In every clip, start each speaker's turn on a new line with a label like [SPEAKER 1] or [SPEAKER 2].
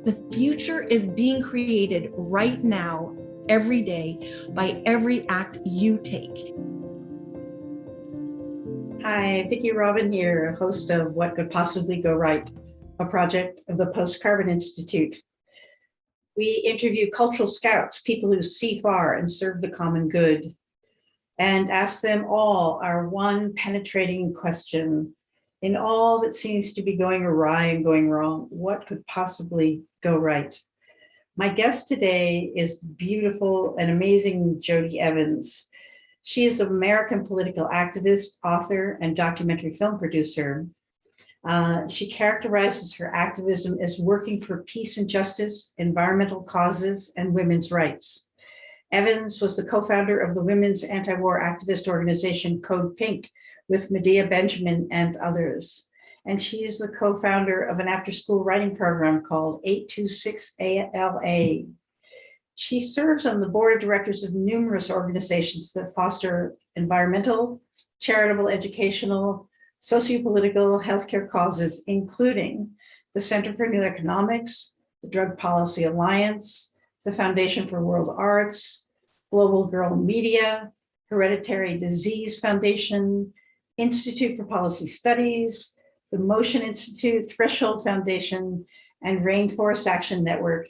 [SPEAKER 1] The future is being created right now, every day, by every act you take.
[SPEAKER 2] Hi, Vicki Robin here, host of What Could Possibly Go Right, a project of the Post-Carbon Institute. We interview cultural scouts, people who see far and serve the common good, and ask them all our one penetrating question. In all that seems to be going awry and going wrong, what could possibly go right? My guest today is the beautiful and amazing Jodie Evans. She is an American political activist, author, and documentary film producer. She characterizes her activism as working for peace and justice, environmental causes, and women's rights. Evans was the co-founder of the women's anti-war activist organization CODEPINK with Medea Benjamin and others. And she is the co-founder of an after-school writing program called 826 ALA. She serves on the board of directors of numerous organizations that foster environmental, charitable, educational, sociopolitical, healthcare causes, including the Center for New Economics, the Drug Policy Alliance, the Foundation for World Arts, Global Girl Media, Hereditary Disease Foundation, Institute for Policy Studies, the Motion Institute, Threshold Foundation, and Rainforest Action Network.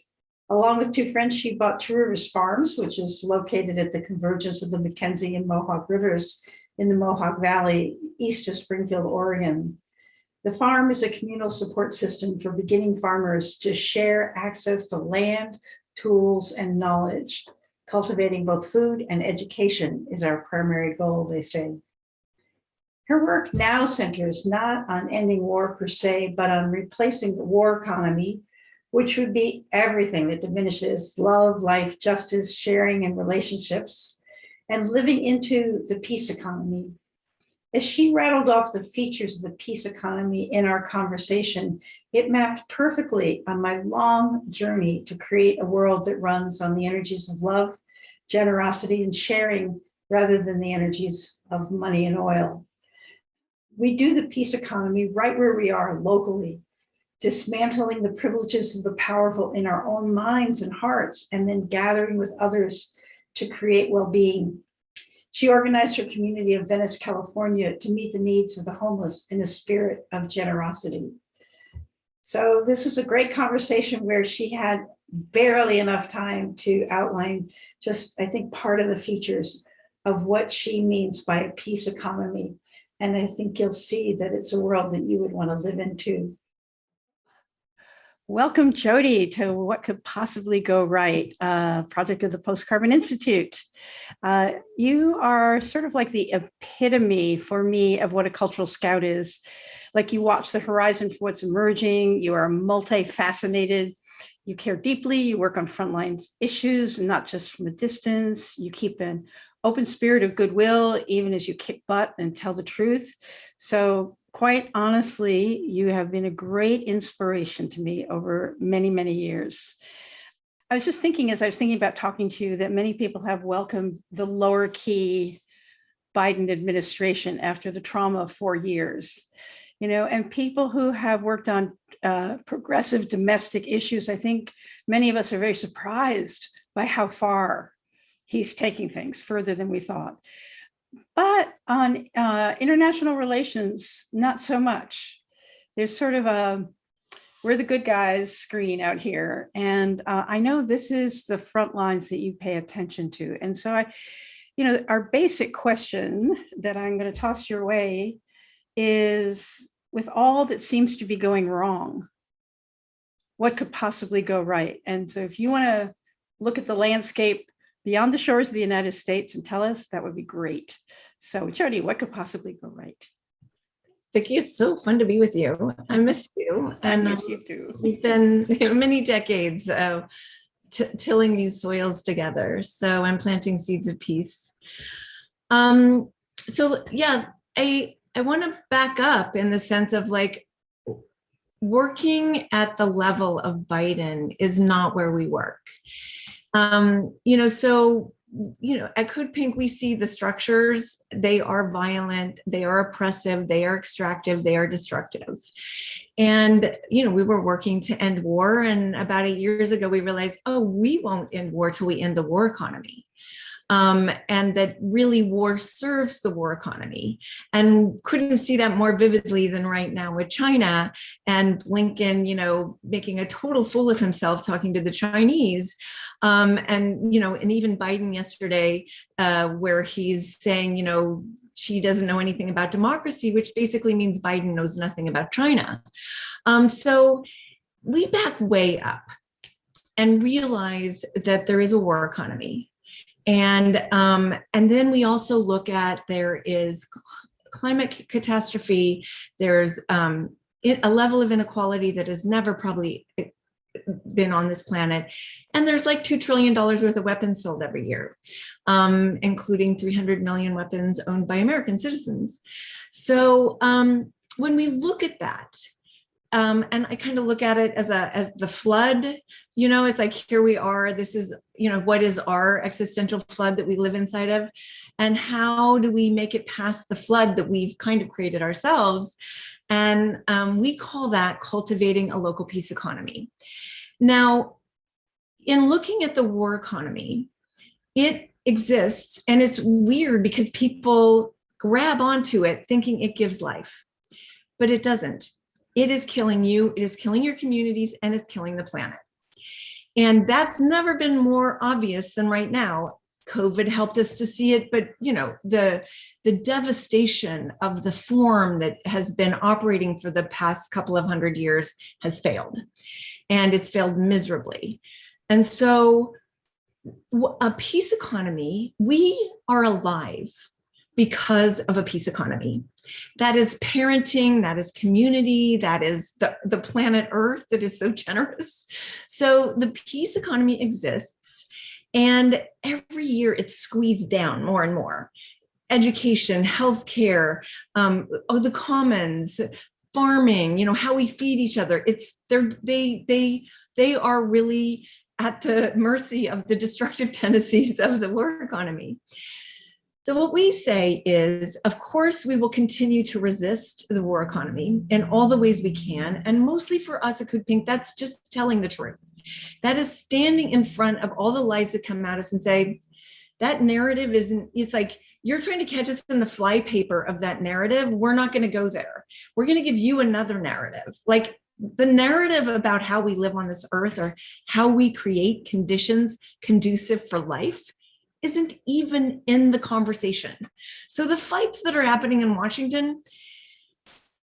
[SPEAKER 2] Along with two friends, she bought Two Rivers Farms, which is located at the convergence of the Mackenzie and Mohawk Rivers in the Mohawk Valley, east of Springfield, Oregon. The farm is a communal support system for beginning farmers to share access to land, tools, and knowledge. Cultivating both food and education is our primary goal, they say. Her work now centers not on ending war per se, but on replacing the war economy, which would be everything that diminishes love, life, justice, sharing, and relationships, and living into the peace economy. As she rattled off the features of the peace economy in our conversation, it mapped perfectly on my long journey to create a world that runs on the energies of love, generosity, and sharing, rather than the energies of money and oil. We do the peace economy right where we are locally, dismantling the privileges of the powerful in our own minds and hearts, and then gathering with others to create well-being. She organized her community of Venice, California, to meet the needs of the homeless in a spirit of generosity. So this is a great conversation where she had barely enough time to outline just, I think, part of the features of what she means by a peace economy. And I think you'll see that it's a world that you would want to live into.
[SPEAKER 3] Welcome, Jody, to What Could Possibly Go Right, project of the Post-Carbon Institute. You are sort of like the epitome for me of what a cultural scout is. Like, you watch the horizon for what's emerging, you are multifaceted, you care deeply, you work on frontline issues, not just from a distance, you keep an open spirit of goodwill, even as you kick butt and tell the truth. So quite honestly, you have been a great inspiration to me over many, many years. I was just thinking, as I was thinking about talking to you, that many people have welcomed the lower key Biden administration after the trauma of 4 years, and people who have worked on progressive domestic issues. I think many of us are very surprised by how far he's taking things, further than we thought. But on international relations, not so much. There's sort of a, we're the good guys screen out here. And I know this is the front lines that you pay attention to. And so our basic question that I'm going to toss your way is, with all that seems to be going wrong, what could possibly go right? And so if you want to look at the landscape beyond the shores of the United States and tell us, that would be great. So Jody, what could possibly go right?
[SPEAKER 1] Vicki, it's so fun to be with you. I miss you. And
[SPEAKER 3] I miss you too.
[SPEAKER 1] We've been many decades tilling these soils together. So I'm planting seeds of peace. So yeah, I want to back up in the sense of, like, working at the level of Biden is not where we work. So at CODEPINK, we see the structures. They are violent, they are oppressive, they are extractive, they are destructive. And, we were working to end war. And about 8 years ago, we realized, oh, we won't end war till we end the war economy. And that really war serves the war economy, and couldn't see that more vividly than right now with China and Blinken, making a total fool of himself talking to the Chinese. And even Biden yesterday, where he's saying, she doesn't know anything about democracy, which basically means Biden knows nothing about China. So we back way up and realize that there is a war economy. And then we also look at, there is climate catastrophe. There's a level of inequality that has never probably been on this planet. And there's like $2 trillion worth of weapons sold every year, including 300 million weapons owned by American citizens. So when we look at that, and I kind of look at it as the flood, it's like, here we are, this is, what is our existential flood that we live inside of? And how do we make it past the flood that we've kind of created ourselves? And we call that cultivating a local peace economy. Now, in looking at the war economy, it exists, and it's weird because people grab onto it thinking it gives life, but it doesn't. It is killing you, it is killing your communities, and it's killing the planet. And that's never been more obvious than right now. COVID helped us to see it, but the devastation of the form that has been operating for the past couple of 100 years has failed, and it's failed miserably. And so a peace economy, we are alive because of a peace economy. That is parenting, that is community, that is the planet Earth that is so generous. So the peace economy exists, and every year it's squeezed down more and more. Education, healthcare, the commons, farming, how we feed each other. They are really at the mercy of the destructive tendencies of the war economy. So what we say is, of course, we will continue to resist the war economy in all the ways we can. And mostly for us at CODEPINK, that's just telling the truth. That is standing in front of all the lies that come at us and say, that narrative it's like, you're trying to catch us in the flypaper of that narrative. We're not going to go there. We're going to give you another narrative. Like the narrative about how we live on this earth, or how we create conditions conducive for life, isn't even in the conversation. So the fights that are happening in Washington,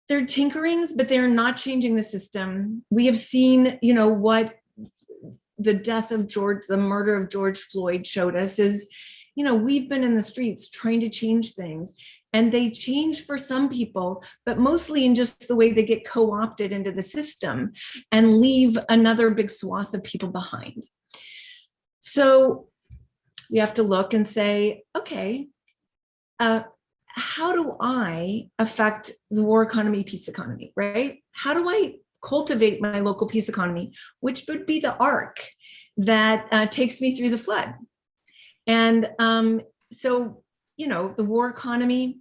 [SPEAKER 1] they're tinkerings, but they're not changing the system. We have seen, what the murder of George Floyd showed us is, we've been in the streets trying to change things, and they change for some people, but mostly in just the way they get co-opted into the system and leave another big swath of people behind. So we have to look and say, okay, how do I affect the war economy, peace economy, right? How do I cultivate my local peace economy, which would be the arc that takes me through the flood? And so, the war economy,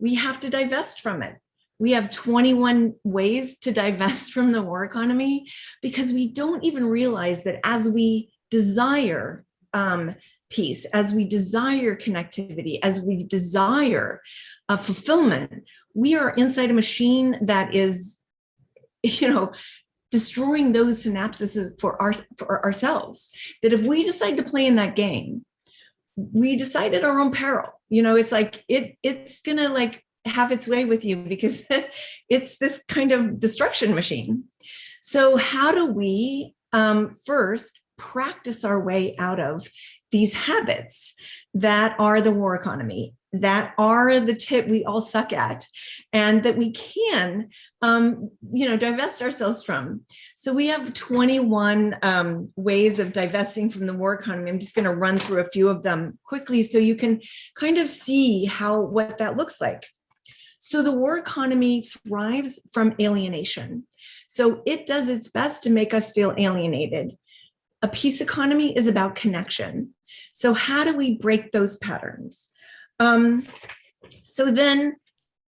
[SPEAKER 1] we have to divest from it. We have 21 ways to divest from the war economy, because we don't even realize that as we desire peace, as we desire connectivity, as we desire fulfillment, we are inside a machine that is, destroying those synapses for ourselves. That if we decide to play in that game, we decide at our own peril. It's like it's gonna have its way with you, because it's this kind of destruction machine. So how do we first practice our way out of these habits that are the war economy, that are the tip we all suck at, and that we can, divest ourselves from? So we have 21 ways of divesting from the war economy. I'm just going to run through a few of them quickly so you can kind of see what that looks like. So the war economy thrives from alienation. So it does its best to make us feel alienated. A peace economy is about connection. So how do we break those patterns? So then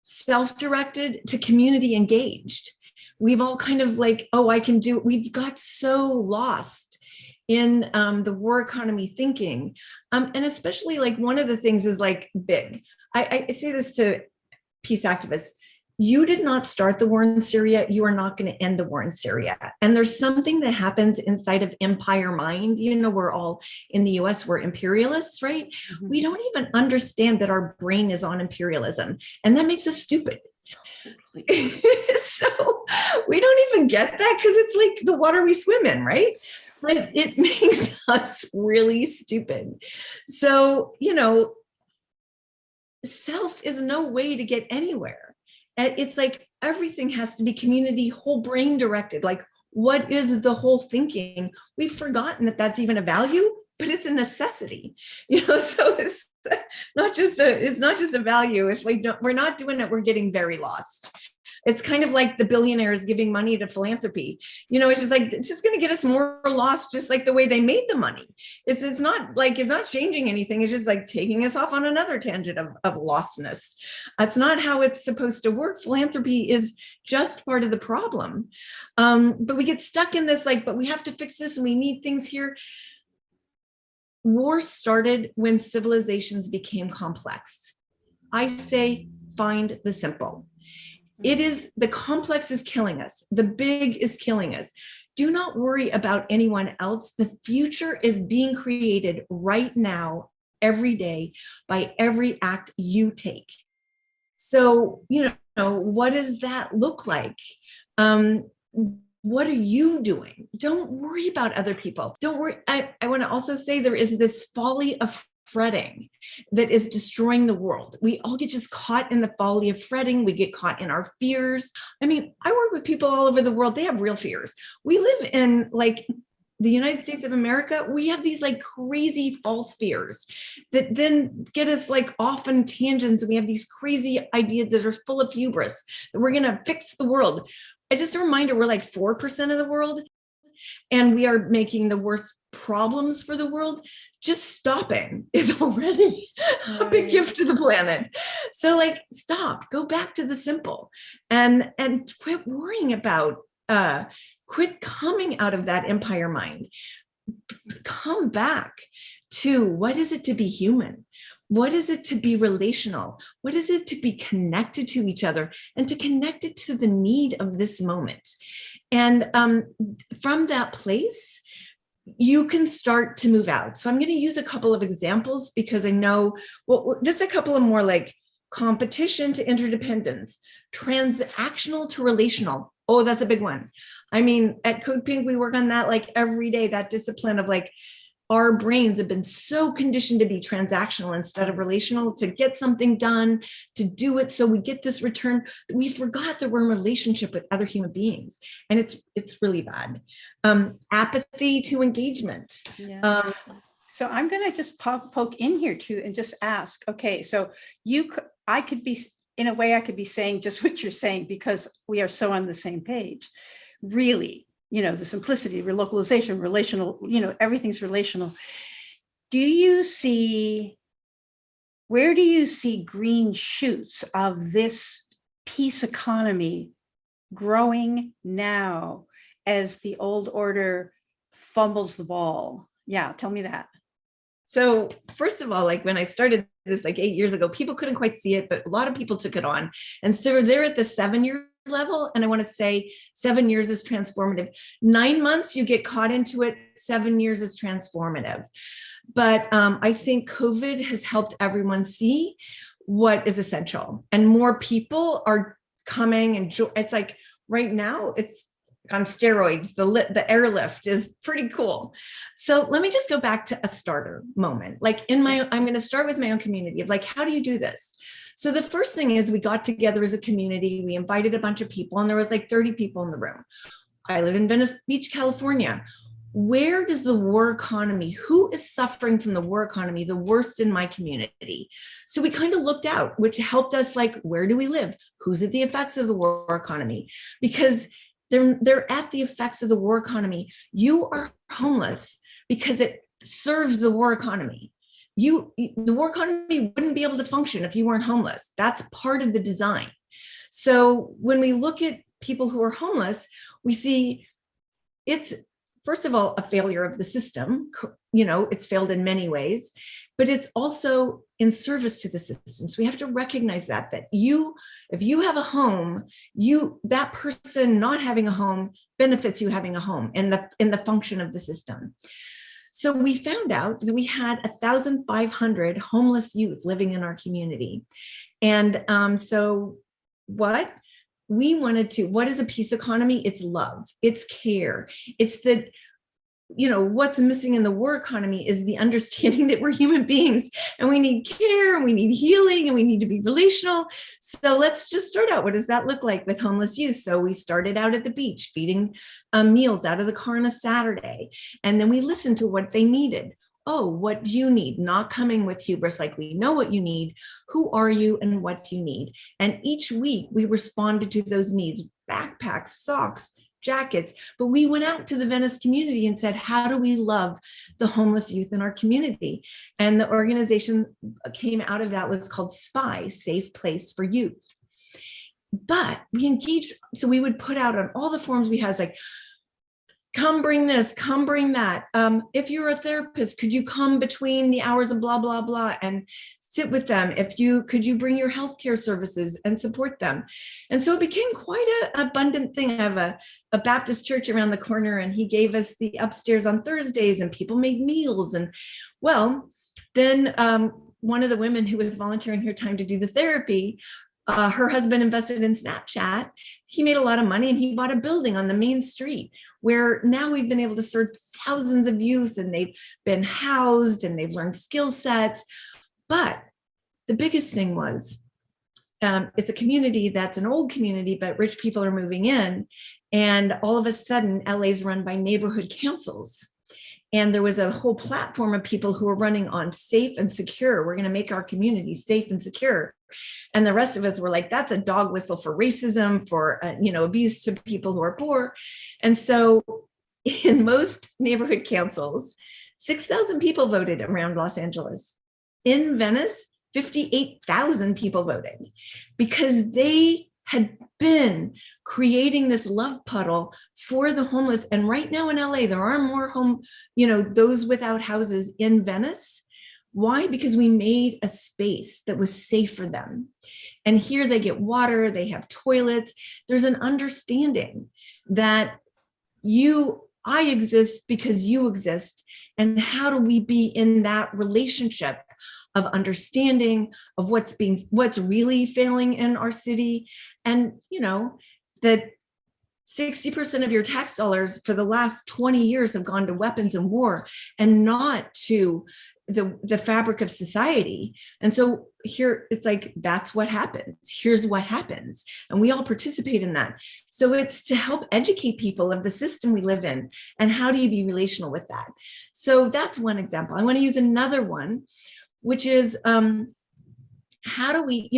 [SPEAKER 1] self-directed to community engaged. We've all kind of like, oh, I can do, we've got so lost in the war economy thinking. And especially like one of the things is like big. I say this to peace activists. You did not start the war in Syria. You are not going to end the war in Syria. And there's something that happens inside of empire mind. You know, we're all in the US, we're imperialists, right? Mm-hmm. We don't even understand that our brain is on imperialism. And that makes us stupid. So we don't even get that because it's like the water we swim in, right? But it makes us really stupid. So, you know, self is no way to get anywhere. And it's like everything has to be community, whole brain directed. Like, what is the whole thinking? We've forgotten that that's even a value, but it's a necessity. You know, so it's not just a value. It's like we're not doing it. We're getting very lost. It's kind of like the billionaires giving money to philanthropy. You know, it's just like, it's just going to get us more lost, just like the way they made the money. It's not like, it's not changing anything. It's just like taking us off on another tangent of lostness. That's not how it's supposed to work. Philanthropy is just part of the problem. But we get stuck in this, like, but we have to fix this and we need things here. War started when civilizations became complex. I say, find the simple. It is, the complex is killing us. The big is killing us. Do not worry about anyone else. The future is being created right now, every day, by every act you take. So, you know, what does that look like? What are you doing? Don't worry about other people. Don't worry. I want to also say there is this folly of fretting that is destroying the world. We all get just caught in the folly of fretting. We get caught in our fears. I mean, I work with people all over the world. They have real fears. We live in like the United States of America. We have these like crazy false fears that then get us like off on tangents. And we have these crazy ideas that are full of hubris that we're going to fix the world. Just a reminder, we're like 4% of the world and we are making the worst problems for the world. Just stopping is already a big gift to the planet. So like, stop, go back to the simple and quit worrying about, quit coming out of that empire mind. Come back to what is it to be human? What is it to be relational? What is it to be connected to each other and to connect it to the need of this moment? And from that place, you can start to move out. So I'm going to use a couple of examples because I know, well, just a couple of more like competition to interdependence, transactional to relational. Oh, that's a big one. I mean, at CODEPINK, we work on that like every day, that discipline of like, our brains have been so conditioned to be transactional instead of relational, to get something done, to do it so we get this return. We forgot that we're in relationship with other human beings, and it's really bad. Apathy to engagement.
[SPEAKER 3] Yeah. So I'm going to just poke in here too and just ask, okay, so I could be, in a way, I could be saying just what you're saying because we are so on the same page, really. You know, the simplicity, relocalization, relational, you know, everything's relational. Where do you see green shoots of this peace economy growing now as the old order fumbles the ball? Yeah, tell me that.
[SPEAKER 1] So first of all, like when I started this like 8 years ago, people couldn't quite see it, but a lot of people took it on. And so they're at the 7-year level. And I want to say 7 years is transformative. 9 months, you get caught into it. 7 years is transformative. But I think COVID has helped everyone see what is essential. And more people are coming and it's like right now it's on steroids. The airlift is pretty cool. So let me just go back to a starter moment. Like I'm going to start with my own community of like, how do you do this? So the first thing is we got together as a community, we invited a bunch of people and there was like 30 people in the room. I live in Venice Beach, California. Where does the war economy, who is suffering from the war economy the worst in my community? So we kind of looked out, which helped us like, where do we live? Who's at the effects of the war economy? Because they're at the effects of the war economy. You are homeless because serves the war economy. The war economy wouldn't be able to function if you weren't homeless. That's part of the design. So when we look at people who are homeless, we see it's, first of all, a failure of the system. It's failed in many ways, but it's also in service to the system. So we have to recognize that if you have a home, that person not having a home benefits you having a home in the function of the system. So we found out that we had 1,500 homeless youth living in our community. And so what is a peace economy? It's love, it's care. It's that, what's missing in the war economy is the understanding that we're human beings and we need care and we need healing and we need to be relational. So let's just start out. What does that look like with homeless youth? So we started out at the beach, feeding meals out of the car on a Saturday. And then we listened to what they needed. Oh, what do you need? Not coming with hubris, like we know what you need. Who are you and what do you need? And each week we responded to those needs, backpacks, socks, jackets, but we went out to the Venice community and said, how do we love the homeless youth in our community? And the organization came out of that was called SPY, Safe Place for Youth. But we engaged, so we would put out on all the forums we had, like, come bring this, come bring that. If you're a therapist, could you come between the hours of blah, blah, blah, and sit with them? Could you bring your healthcare services and support them? And so it became quite an abundant thing. I have a Baptist church around the corner, and he gave us the upstairs on Thursdays, and people made meals. And well, then one of the women who was volunteering her time to do the therapy, her husband invested in Snapchat. He made a lot of money and he bought a building on the main street where now we've been able to serve thousands of youth, and they've been housed and they've learned skill sets. But the biggest thing was, it's a community that's an old community, but rich people are moving in. And all of a sudden, LA is run by neighborhood councils. And there was a whole platform of people who were running on safe and secure. We're going to make our community safe and secure. And the rest of us were like, that's a dog whistle for racism, for abuse to people who are poor. And so in most neighborhood councils, 6,000 people voted around Los Angeles. In Venice, 58,000 people voted because they had been creating this love puddle for the homeless. And right now in LA, there are more those without houses in Venice. Why? Because we made a space that was safe for them. And here they get water, they have toilets. There's an understanding that I exist because you exist. And how do we be in that relationship of understanding of what's really failing in our city? And that 60% of your tax dollars for the last 20 years have gone to weapons and war and not to the fabric of society. And so here it's like, that's what happens. Here's what happens. And we all participate in that. So it's to help educate people of the system we live in and how do you be relational with that? So that's one example. I want to use another one, which is how do we,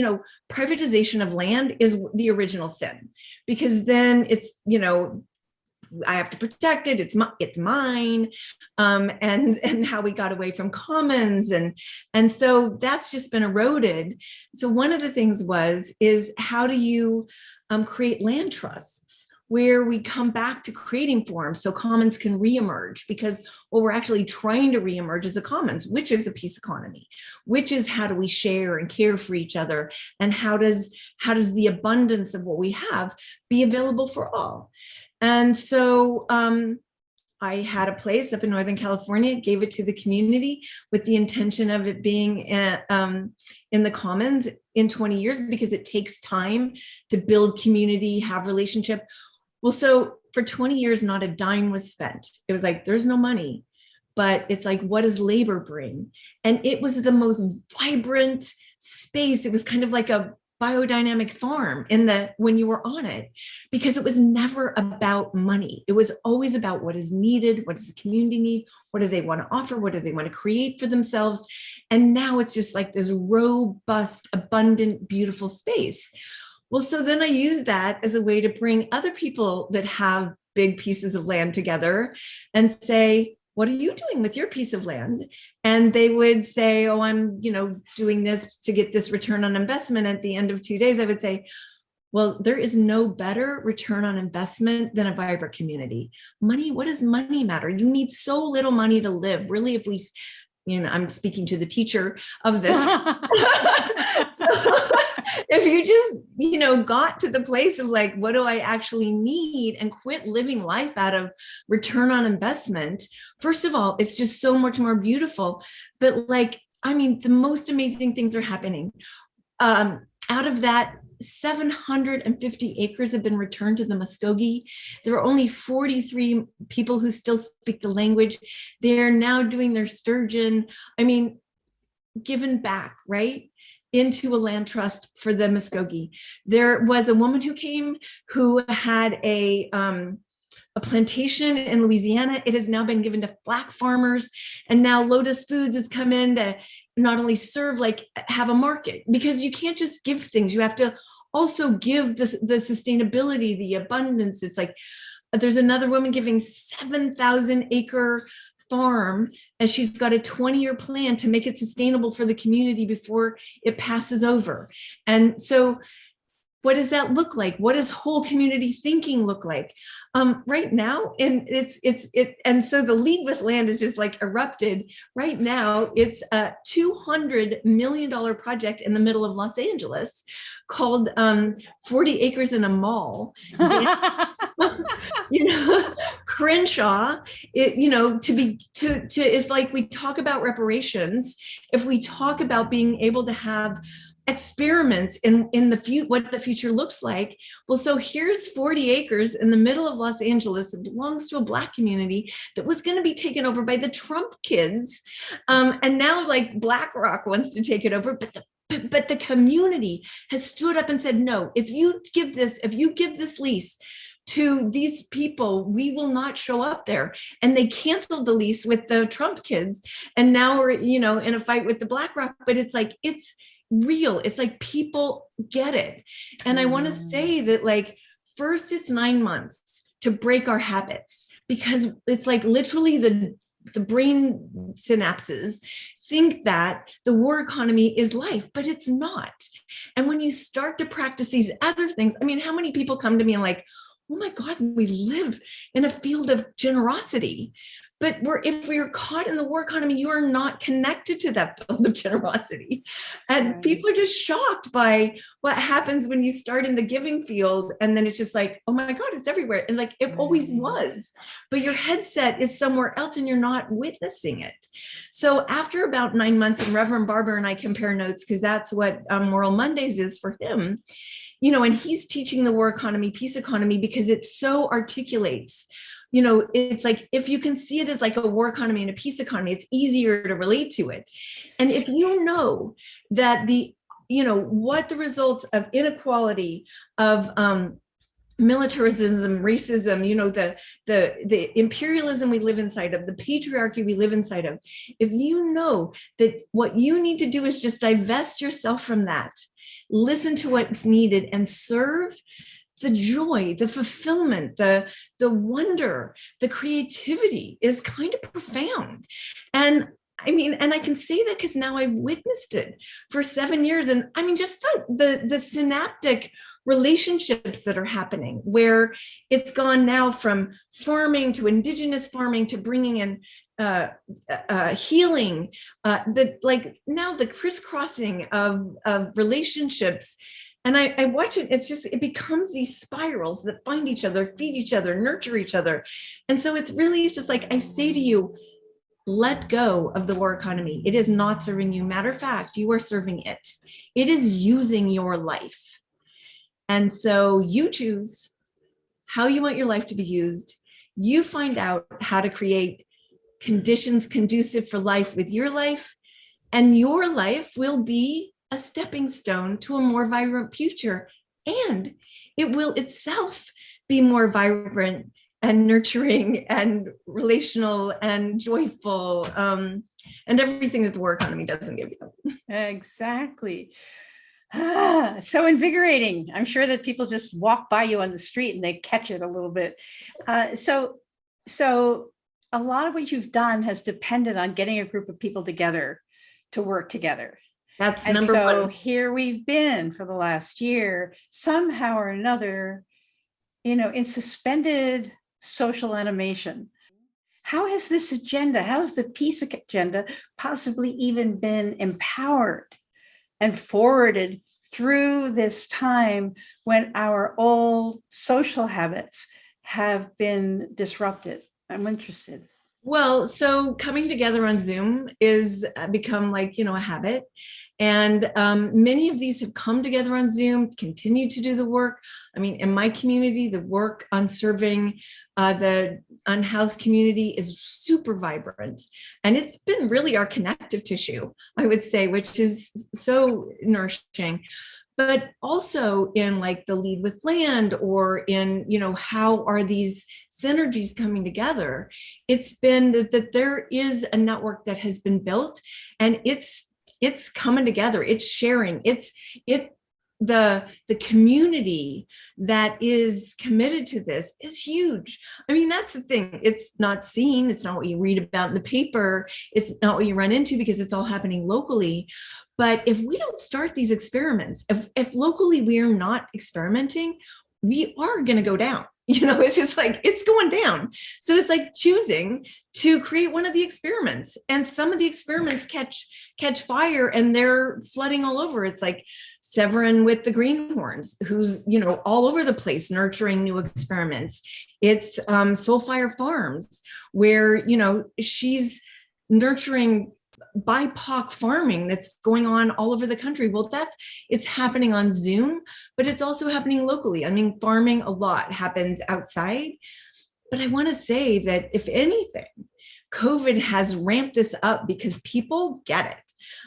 [SPEAKER 1] privatization of land is the original sin, because then it's, I have to protect it. It's mine. And how we got away from commons. And so that's just been eroded. So one of the things is how do you create land trusts where we come back to creating forms so commons can reemerge, because what we're actually trying to reemerge is a commons, which is a peace economy, which is how do we share and care for each other, and how does the abundance of what we have be available for all. And so I had a place up in Northern California, gave it to the community with the intention of it being in the commons in 20 years, because it takes time to build community, have relationship. Well, so for 20 years, not a dime was spent. It was like, there's no money, but it's like, what does labor bring? And it was the most vibrant space. It was kind of like a biodynamic farm when you were on it, because it was never about money. It was always about what is needed, what does the community need, what do they want to offer, what do they want to create for themselves. And now it's just like this robust, abundant, beautiful space. Well, so then I use that as a way to bring other people that have big pieces of land together and say, what are you doing with your piece of land? And they would say, oh, I'm, doing this to get this return on investment at the end of 2 days. I would say, well, there is no better return on investment than a vibrant community. Money, what does money matter? You need so little money to live. Really, if we, I'm speaking to the teacher of this. So if you just, got to the place of like, what do I actually need, and quit living life out of return on investment, first of all, it's just so much more beautiful. But the most amazing things are happening. Out of that, 750 acres have been returned to the Muskogee. There are only 43 people who still speak the language. They're now doing their sturgeon. Given back, right, into a land trust for the Muskogee. There was a woman who came who had a plantation in Louisiana. It has now been given to Black farmers. And now Lotus Foods has come in to not only serve, have a market, because you can't just give things. You have to also give the sustainability, the abundance. It's like, there's another woman giving 7,000 acre farm, and she's got a 20-year plan to make it sustainable for the community before it passes over. And so what does that look like? What does whole community thinking look like right now? And and so the Lead with Land is just erupted right now. It's a $200 million project in the middle of Los Angeles called 40 Acres in a Mall. Crenshaw, if we talk about reparations, if we talk about being able to have experiments in what the future looks like. Well, so here's 40 acres in the middle of Los Angeles. It belongs to a Black community that was going to be taken over by the Trump kids. And now BlackRock wants to take it over, but the community has stood up and said, no, if you give this lease to these people, we will not show up there. And they canceled the lease with the Trump kids. And now we're, in a fight with the BlackRock, but it's real. It's people get it. And I want to say that first it's 9 months to break our habits, because it's literally the brain synapses think that the war economy is life, but it's not. And when you start to practice these other things, how many people come to me and oh my God, we live in a field of generosity. But if we are caught in the war economy, you are not connected to that field of generosity. And
[SPEAKER 3] Right.
[SPEAKER 1] People are just shocked by what happens when you start in the giving field. And then it's just oh my God, it's everywhere. And it always was. But your headset is somewhere else and you're not witnessing it. So after about 9 months, and Reverend Barber and I compare notes, because that's what Moral Mondays is for him, and he's teaching the war economy, peace economy, because it so articulates. It's if you can see it as a war economy and a peace economy, it's easier to relate to it. And if you know that what the results of inequality, of militarism, racism, the imperialism we live inside of, the patriarchy we live inside of, if you know that what you need to do is just divest yourself from that, listen to what's needed, and serve, the joy, the fulfillment, the wonder, the creativity is kind of profound. And I can say that because now I've witnessed it for 7 years. And just the synaptic relationships that are happening, where it's gone now from farming to indigenous farming to bringing in healing, now the crisscrossing of relationships. And I watch it, it becomes these spirals that find each other, feed each other, nurture each other. And so it's just I say to you, let go of the war economy. It is not serving you. Matter of fact, you are serving it. It is using your life. And so you choose how you want your life to be used. You find out how to create conditions conducive for life with your life, and your life will be a stepping stone to a more vibrant future. And it will itself be more vibrant and nurturing and relational and joyful, and everything that the war economy doesn't give you.
[SPEAKER 3] Exactly. So invigorating. I'm sure that people just walk by you on the street and they catch it a little bit. So a lot of what you've done has depended on getting a group of people together to work together.
[SPEAKER 1] That's
[SPEAKER 3] And
[SPEAKER 1] number
[SPEAKER 3] so
[SPEAKER 1] one.
[SPEAKER 3] here we've been for the last year, somehow or another, in suspended social animation. How has this agenda, how has the peace agenda possibly even been empowered and forwarded through this time when our old social habits have been disrupted? I'm interested.
[SPEAKER 1] Well, so coming together on Zoom is become like, a habit. And many of these have come together on Zoom, continue to do the work. I mean, in my community, the work on serving the unhoused community is super vibrant. And it's been really our connective tissue, I would say, which is so nourishing. But also in like the Lead with Land, or in, how are these synergies coming together? It's been that there is a network that has been built, and it's coming together, it's sharing, the community that is committed to this is huge. I mean, that's the thing. It's not seen. It's not what you read about in the paper. It's not what you run into because it's all happening locally. But if we don't start these experiments, if locally we are not experimenting, we are going to go down. It's just like, it's going down. So it's like choosing to create one of the experiments, and some of the experiments catch fire and they're flooding all over. It's like Severin with the greenhorns, who's, all over the place, nurturing new experiments. It's Soulfire Farms, where, she's nurturing BIPOC farming that's going on all over the country. Well, it's happening on Zoom, but it's also happening locally. I mean, farming a lot happens outside. But I want to say that if anything, COVID has ramped this up because people get it.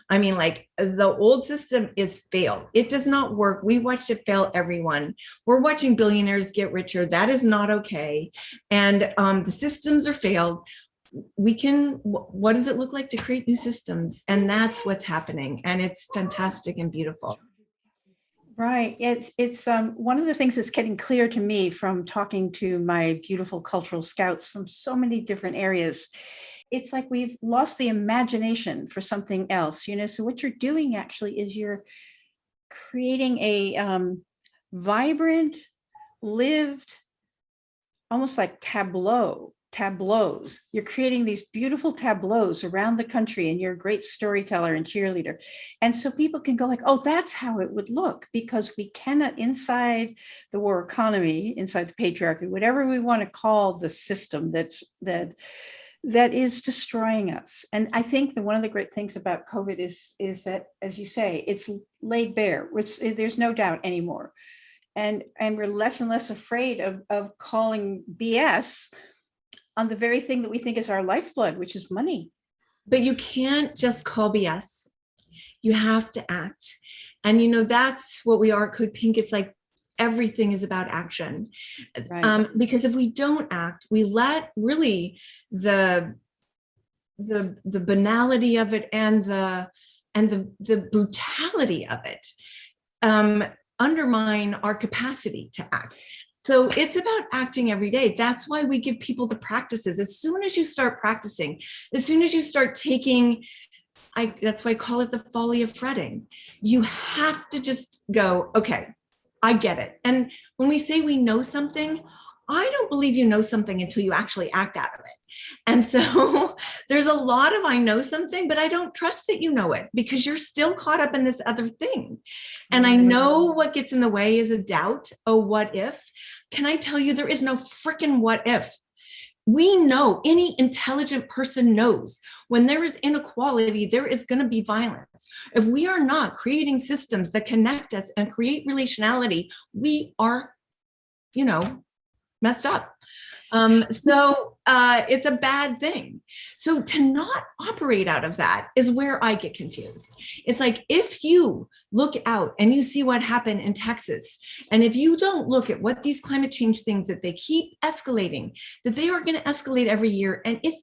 [SPEAKER 1] I mean, like, the old system is failed. It does not work. We watched it fail everyone. We're watching billionaires get richer. That is not okay. And the systems are failed. What does it look like to create new systems? And that's what's happening. And it's fantastic and beautiful.
[SPEAKER 3] Right. It's one of the things that's getting clear to me from talking to my beautiful cultural scouts from so many different areas. It's like we've lost the imagination for something else, So what you're doing actually is you're creating a vibrant, lived, almost like tableaus. You're creating these beautiful tableaus around the country, and you're a great storyteller and cheerleader. And so people can go like, oh, that's how it would look, because we cannot, inside the war economy, inside the patriarchy, whatever we want to call the system that is destroying us. And I think that one of the great things about COVID is that, as you say, it's laid bare, which there's no doubt anymore. And we're less and less afraid of calling BS on the very thing that we think is our lifeblood, which is money.
[SPEAKER 1] But you can't just call BS. You have to act. And that's what we are at CODEPINK. It's like everything is about action. Right. Because if we don't act, we let really the banality of it and the brutality of it undermine our capacity to act. So it's about acting every day. That's why we give people the practices. As soon as you start practicing, as soon as you start taking, that's why I call it the folly of fretting. You have to just go, okay, I get it. And when we say we know something, I don't believe you know something until you actually act out of it. And so there's a lot of I know something, but I don't trust that you know it, because you're still caught up in this other thing. And I know what gets in the way is a doubt. Oh, what if? Can I tell you, there is no freaking what if. We know, any intelligent person knows, when there is inequality, there is going to be violence. If we are not creating systems that connect us and create relationality, we are, messed up. So it's a bad thing. So to not operate out of that is where I get confused. It's like, if you look out and you see what happened in Texas, and if you don't look at what these climate change things that they keep escalating, that they are going to escalate every year, and it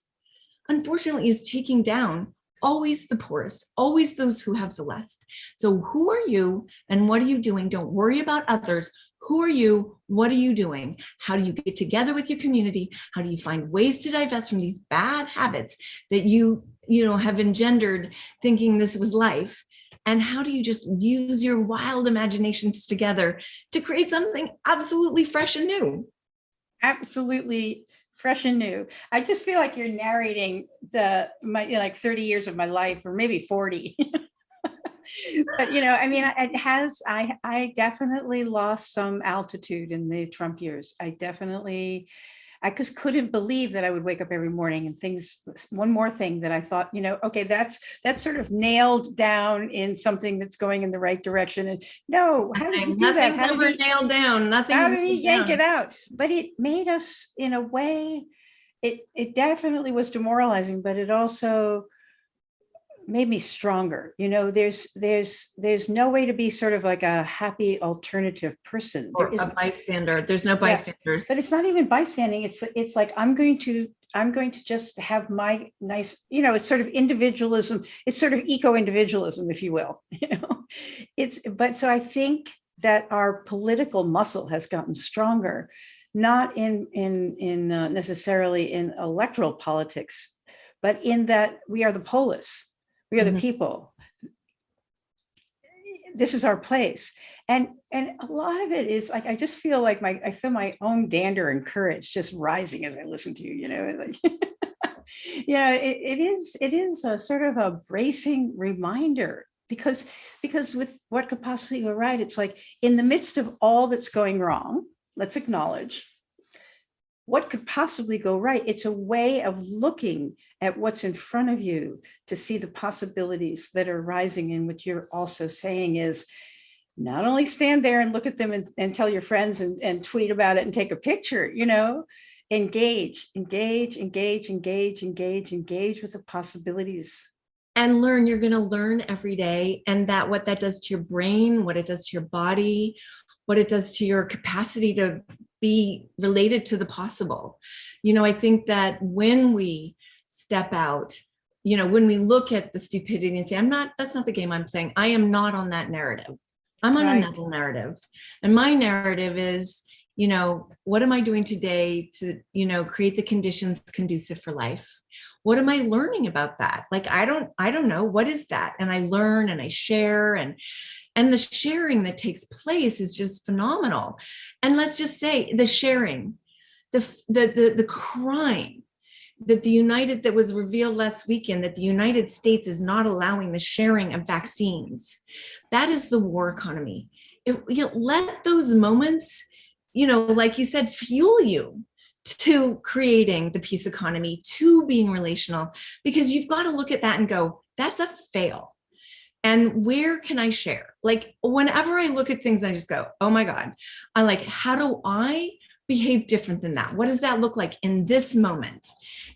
[SPEAKER 1] unfortunately is taking down always the poorest, always those who have the less. So who are you and what are you doing? Don't worry about others. Who are you? What are you doing? How do you get together with your community? How do you find ways to divest from these bad habits that you have engendered thinking this was life? And how do you just use your wild imaginations together to create something absolutely fresh and new?
[SPEAKER 3] Absolutely fresh and new. I just feel like you're narrating like 30 years of my life, or maybe 40. But I mean, I definitely lost some altitude in the Trump years. I just couldn't believe that I would wake up every morning and one more thing that I thought, okay, that's sort of nailed down in something that's going in the right direction. And no, how did he do that?
[SPEAKER 1] Nothing's ever nailed down.
[SPEAKER 3] How did he yank it out? But it made us, in a way, it definitely was demoralizing, but it also made me stronger. There's no way to be sort of like a happy alternative person.
[SPEAKER 1] Or a bystander. There's no bystanders.
[SPEAKER 3] But it's not even bystanding. It's like I'm going to just have my nice, it's sort of individualism. It's sort of eco-individualism, if you will. So I think that our political muscle has gotten stronger, not in necessarily in electoral politics, but in that we are the polis. We are the people. This is our place. And a lot of it is like, I just feel like I feel my own dander and courage just rising as I listen to you, like, it is a sort of a bracing reminder because with what could possibly go right, it's like in the midst of all that's going wrong, let's acknowledge what could possibly go right. It's a way of looking at what's in front of you to see the possibilities that are rising. And what you're also saying is not only stand there and look at them and tell your friends and tweet about it and take a picture, engage with the possibilities.
[SPEAKER 1] And learn. You're going to learn every day. And what that does to your brain, what it does to your body, what it does to your capacity to be related to the possible. I think that when we step out, when we look at the stupidity and say, that's not the game I'm playing. I am not on that narrative. I'm on another narrative. And my narrative is, what am I doing today to, create the conditions conducive for life? What am I learning about that? Like, I don't know. What is that? And I learn and I share, and the sharing that takes place is just phenomenal. And let's just say the sharing, the crime that was revealed last weekend, that the United States is not allowing the sharing of vaccines. That is the war economy. Let those moments, like you said, fuel you to creating the peace economy, to being relational, because you've got to look at that and go, that's a fail. And where can I share? Like, whenever I look at things, I just go, oh my God, I'm like, how do I behave different than that? What does that look like in this moment?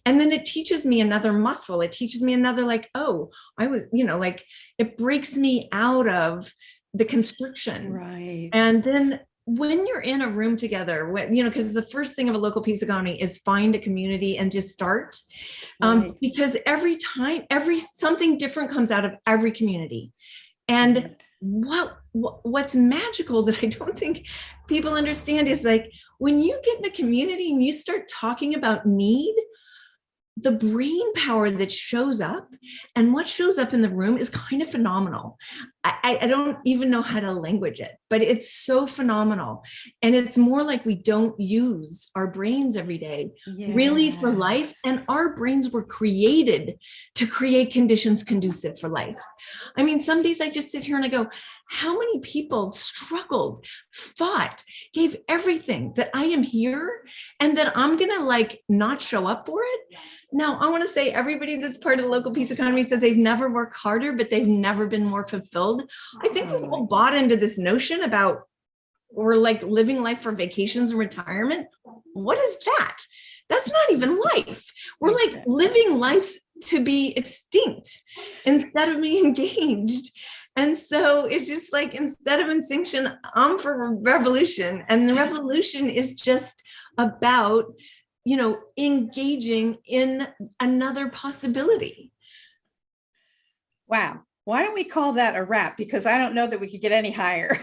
[SPEAKER 1] And then it teaches me another muscle. It teaches me another, like, oh, I was, like, it breaks me out of the constriction.
[SPEAKER 3] Right.
[SPEAKER 1] And then when you're in a room together, because the first thing of a local peace economy is find a community and just start.
[SPEAKER 3] Right.
[SPEAKER 1] Because every time, something different comes out of every community. And what's magical that I don't think people understand is, like, when you get in a community and you start talking about need, the brain power that shows up and what shows up in the room is kind of phenomenal. I don't even know how to language it, but it's so phenomenal. And it's more like we don't use our brains every day, really, for life. And our brains were created to create conditions conducive for life. I mean, some days I just sit here and I go, how many people struggled, fought, gave everything that I am here and that I'm going to, like, not show up for it? Now, I want to say everybody that's part of the local peace economy says they've never worked harder, but they've never been more fulfilled. I think we've all bought into this notion about we're like living life for vacations and retirement. What is that? That's not even life. We're like living life to be extinct instead of being engaged. And so it's just like, instead of extinction, I'm for revolution. And the revolution is just about, engaging in another possibility.
[SPEAKER 3] Wow. Why don't we call that a wrap? Because I don't know that we could get any higher.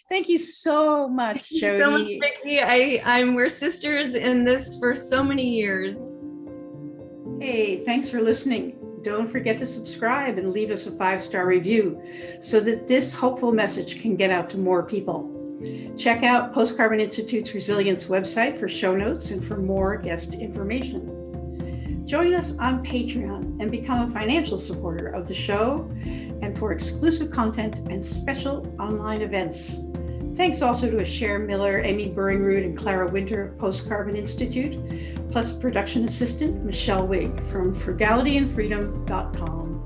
[SPEAKER 3] Thank you so much, Jody.
[SPEAKER 1] So much, Vicki. We're sisters in this for so many years.
[SPEAKER 3] Hey, thanks for listening. Don't forget to subscribe and leave us a 5-star review so that this hopeful message can get out to more people. Check out Post Carbon Institute's Resilience website for show notes and for more guest information. Join us on Patreon and become a financial supporter of the show and for exclusive content and special online events. Thanks also to Asher Miller, Amy Burringroot, and Clara Winter of Post Carbon Institute, plus production assistant Michelle Wigg from frugalityandfreedom.com.